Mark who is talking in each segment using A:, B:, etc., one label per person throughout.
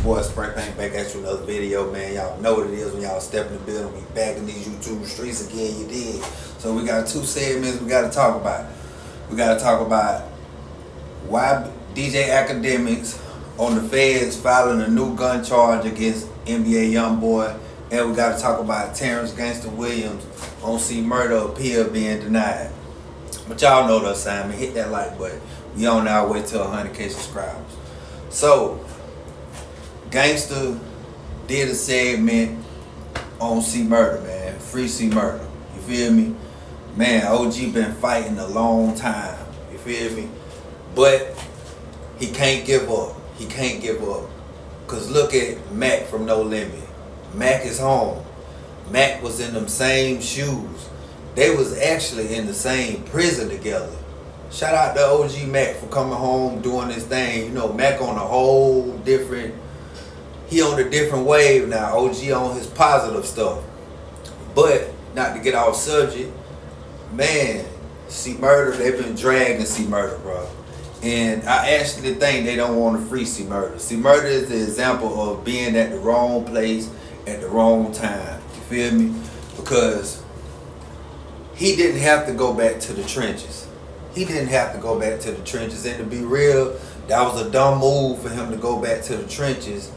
A: boy Spray Paint back at you another video, man. Y'all know what it is when y'all step in the building. We back in these YouTube streets again, you did. So we got two segments we gotta talk about. We gotta talk about why DJ Akademiks on the feds filing a new gun charge against NBA YoungBoy. And we gotta talk about Terrence Gangsta Williams on C Murder appeal being denied. But y'all know the assignment. Hit that like button. We on our way to 100K subscribers. So, Gangsta did a segment on C Murder, man. Free C Murder. You feel me? Man, OG been fighting a long time. You feel me? But he can't give up. He can't give up. Cause look at Mac from No Limit. Mac is home. Mac was in them same shoes. They was actually in the same prison together. Shout out to OG Mac for coming home, doing this thing. You know, Mac on a whole different, he on a different wave now. OG on his positive stuff. But, not to get off subject, man, C Murder, they've been dragging C Murder, bro. And I actually think they don't want to free C Murder. C Murder is the example of being at the wrong place at the wrong time. You feel me? Because he didn't have to go back to the trenches. He didn't have to go back to the trenches. And to be real, that was a dumb move for him to go back to the trenches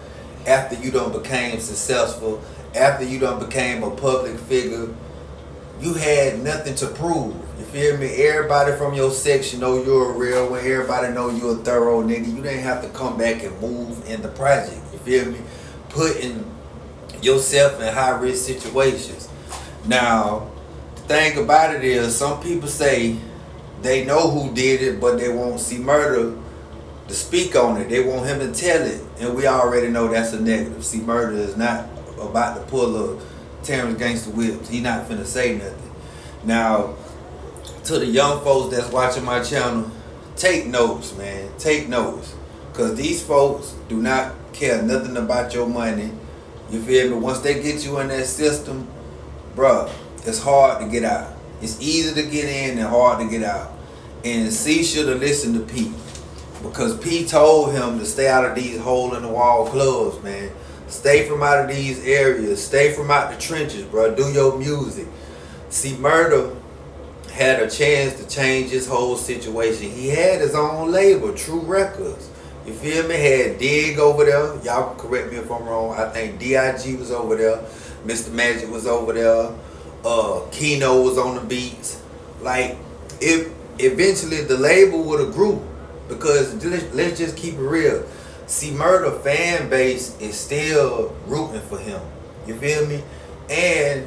A: after you done became successful, after you done became a public figure. You had nothing to prove. You feel me? Everybody from your section know you're a real one. Everybody know you're a thorough nigga. You didn't have to come back and move in the project. You feel me? Putting yourself in high risk situations. Now, the thing about it is, some people say they know who did it, but they won't C Murder to speak on it. They want him to tell it, and we already know that's a negative. C Murder is not about to pull a Terrence Gangsta Williams. He not finna say nothing. Now, to the young folks that's watching my channel, take notes, man. Take notes. Because these folks do not care nothing about your money. You feel me? Once they get you in that system, bruh, it's hard to get out. It's easy to get in and hard to get out. And C should have listened to P. Because P told him to stay out of these hole-in-the-wall clubs, man. Stay from out of these areas. Stay from out the trenches, bro. Do your music. C Murder had a chance to change his whole situation. He had his own label, True Records. You feel me? Had Dig over there. Y'all can correct me if I'm wrong. I think D.I.G. was over there. Mr. Magic was over there. Keno was on the beats. Like, if eventually the label would have grew. Because let's just keep it real. C Murder fan base is still rooting for him. You feel me? And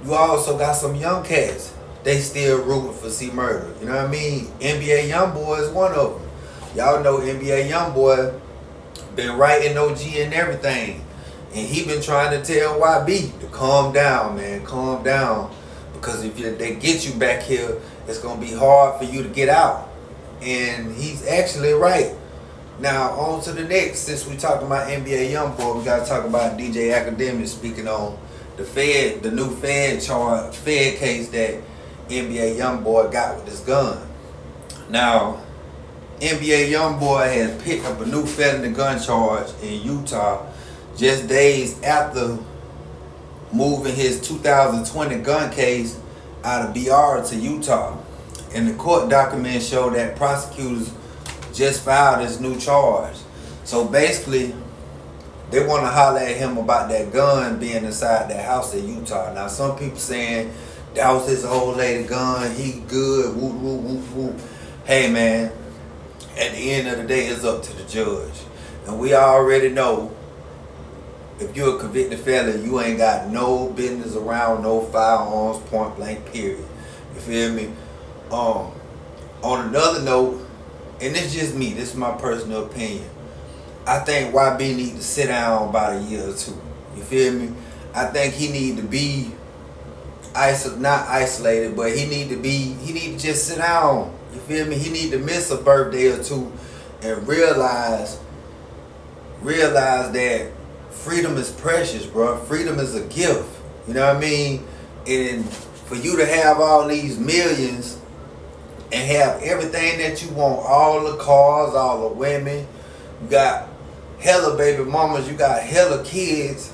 A: you also got some young cats. They still rooting for C Murder. You know what I mean? NBA YoungBoy is one of them. Y'all know NBA YoungBoy been writing OG and everything. And he been trying to tell YB to calm down, man. Calm down. Because if they get you back here, it's going to be hard for you to get out. And he's actually right. Now, on to the next. Since we talking about NBA YoungBoy, we got to talk about DJ Akademiks speaking on the new Fed case that NBA YoungBoy got with his gun. Now, NBA YoungBoy has picked up a new felony gun charge in Utah just days after moving his 2020 gun case out of BR to Utah. And the court documents show that prosecutors just filed this new charge. So basically, they want to holler at him about that gun being inside that house in Utah. Now, some people saying that was his old lady gun, he good, whoop, whoop, whoop, whoop. Hey, man, at the end of the day, it's up to the judge. And we already know, if you're a convicted felon, you ain't got no business around no firearms, point blank, period. You feel me? On another note, and it's just me, this is my personal opinion, I think YB need to sit down about a year or two. You feel me? I think he need to be not isolated, but he need to just sit down. You feel me? He need to miss a birthday or two and realize that freedom is precious, bro. Freedom is a gift. You know what I mean? And for you to have all these millions and have everything that you want, all the cars, all the women, you got hella baby mamas, you got hella kids,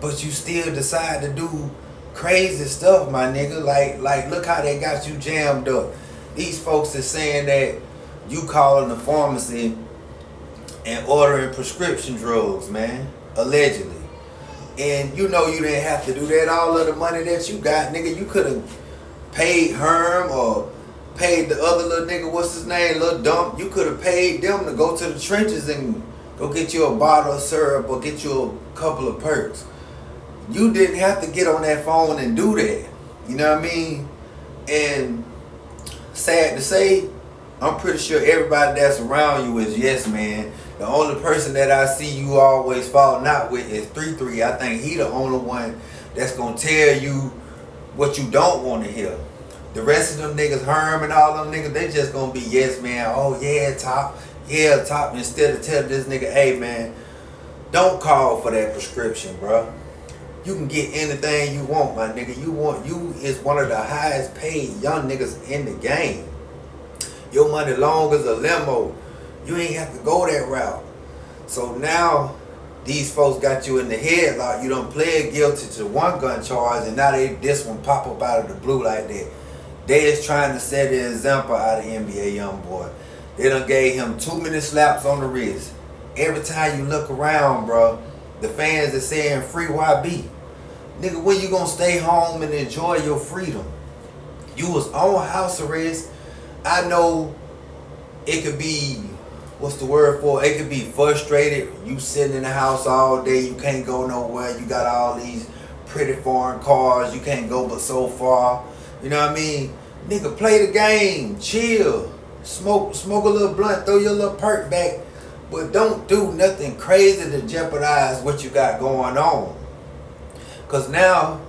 A: but you still decide to do crazy stuff, my nigga. Like look how they got you jammed up. These folks is saying that you calling the pharmacy and ordering prescription drugs, man, allegedly. And you know you didn't have to do that. All of the money that you got, nigga, you could have paid Herm or paid the other little nigga, what's his name, Lil Dump. You could have paid them to go to the trenches and go get you a bottle of syrup or get you a couple of perks. You didn't have to get on that phone and do that. You know what I mean? And sad to say, I'm pretty sure everybody that's around you is yes, man. The only person that I see you always falling out with is 3-3. I think he the only one that's gonna tell you what you don't want to hear. The rest of them niggas, Herm and all them niggas, they just gonna be yes, man. Oh yeah, top. Yeah, top. Instead of telling this nigga, hey, man, don't call for that prescription, bro. You can get anything you want, my nigga. You is one of the highest paid young niggas in the game. Your money long as a limo. You ain't have to go that route. So now these folks got you in the headlock. You done pled guilty to one gun charge, and now this one pop up out of the blue like that. They is trying to set an example out of NBA YoungBoy. They done gave him too many slaps on the wrist. Every time you look around, bro, the fans are saying free YB. Nigga, when you gonna stay home and enjoy your freedom? You was on house arrest. I know it could be, what's the word for it? It could be frustrated. You sitting in the house all day. You can't go nowhere. You got all these pretty foreign cars. You can't go but so far. You know what I mean? Nigga, play the game. Chill. Smoke a little blunt. Throw your little perk back. But don't do nothing crazy to jeopardize what you got going on. Because now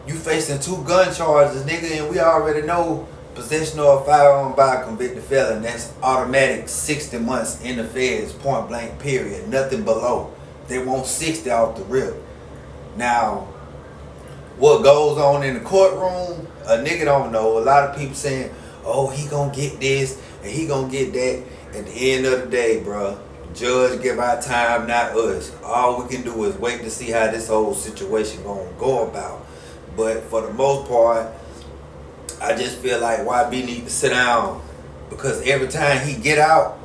A: you facing 2 gun charges, nigga, and we already know possession of a firearm by a convicted felon, that's automatic 60 months in the feds, point blank, period. Nothing below. They want 60 off the rip. Now, what goes on in the courtroom, a nigga don't know. A lot of people saying, oh, he gonna get this and he gonna get that. At the end of the day, bro, judge give our time, not us. All we can do is wait to see how this whole situation gonna go about. But for the most part, I just feel like YB need to sit down, because every time he get out,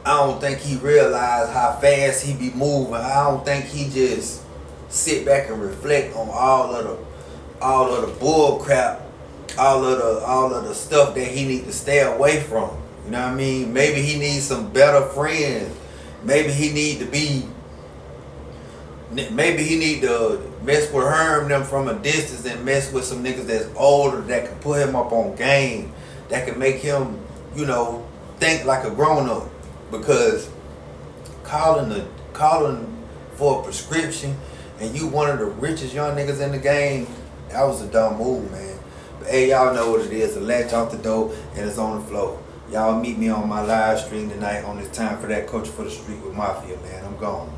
A: I don't think he realize how fast he be moving. I don't think he just sit back and reflect on all of the bull crap, all of the stuff that he need to stay away from. You know what I mean? Maybe he needs some better friends. Maybe he need to mess with Herm them from a distance and mess with some niggas that's older that can put him up on game, that can make him, you know, think like a grown up. Because calling for a prescription and you one of the richest young niggas in the game, that was a dumb move, man. But hey, y'all know what it is. The latch off the door and it's on the floor. Y'all meet me on my live stream tonight on this Time for That Culture for the Street with Mafia, man. I'm gone.